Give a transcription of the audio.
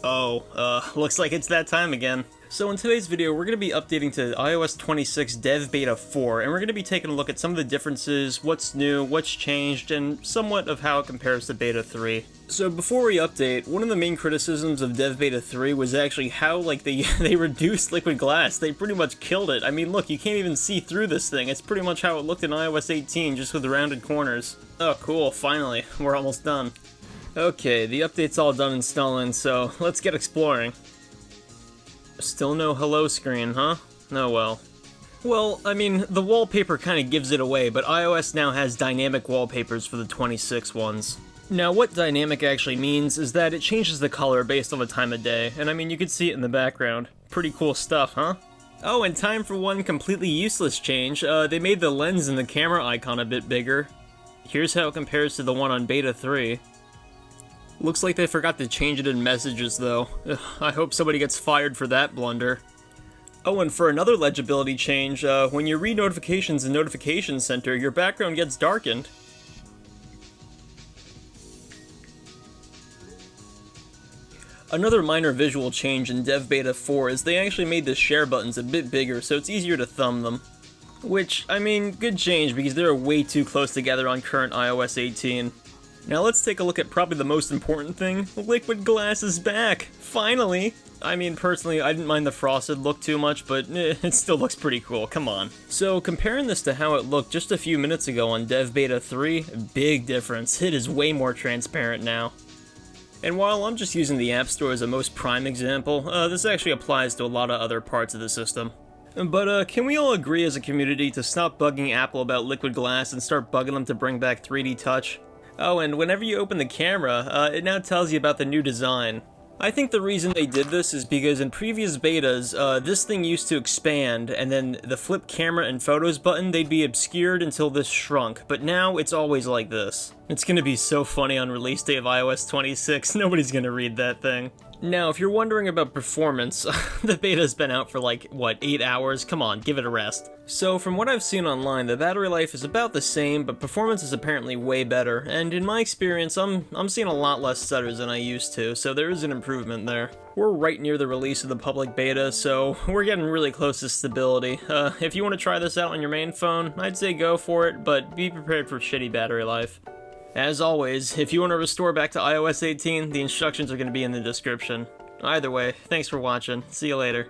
Looks like it's that time again. So in today's video, we're going to be updating to iOS 26 Dev Beta 4, and we're going to be taking a look at some of the differences, what's new, what's changed, and somewhat of how it compares to Beta 3. So before we update, one of the main criticisms of Dev Beta 3 was actually how, they reduced liquid glass. They pretty much killed it. I mean, look, you can't even see through this thing. It's pretty much how it looked in iOS 18, just with rounded corners. Oh, cool, finally. We're almost done. Okay, the update's all done installing, so let's get exploring. Still no hello screen, huh? Oh well. Well, I mean, the wallpaper kind of gives it away, but iOS now has dynamic wallpapers for the 26 ones. Now, what dynamic actually means is that it changes the color based on the time of day, and I mean, you can see it in the background. Pretty cool stuff, huh? Oh, and time for one completely useless change. They made the lens in the camera icon a bit bigger. Here's how it compares to the one on Beta 3. Looks like they forgot to change it in messages, though. Ugh, I hope somebody gets fired for that blunder. Oh, and for another legibility change, when you read notifications in Notification Center, your background gets darkened. Another minor visual change in Dev Beta 4 is they actually made the share buttons a bit bigger, so it's easier to thumb them. Which, I mean, good change, because they're way too close together on current iOS 18. Now let's take a look at probably the most important thing. Liquid glass is back! Finally! I mean, personally, I didn't mind the frosted look too much, but it still looks pretty cool, come on. So, comparing this to how it looked just a few minutes ago on Dev Beta 3, big difference. It is way more transparent now. And while I'm just using the App Store as a most prime example, this actually applies to a lot of other parts of the system. But can we all agree as a community to stop bugging Apple about liquid glass and start bugging them to bring back 3D touch? Oh, and whenever you open the camera, it now tells you about the new design. I think the reason they did this is because in previous betas, this thing used to expand, and then the flip camera and photos button, they'd be obscured until this shrunk, but now it's always like this. It's gonna be so funny on release day of iOS 26, nobody's gonna read that thing. Now, if you're wondering about performance, the beta's been out for like, what, 8 hours? Come on, give it a rest. So, from what I've seen online, the battery life is about the same, but performance is apparently way better, and in my experience, I'm seeing a lot less stutters than I used to, so there is an improvement there. We're right near the release of the public beta, so we're getting really close to stability. If you want to try this out on your main phone, I'd say go for it, but be prepared for shitty battery life. As always, if you want to restore back to iOS 18, the instructions are going to be in the description. Either way, thanks for watching. See you later.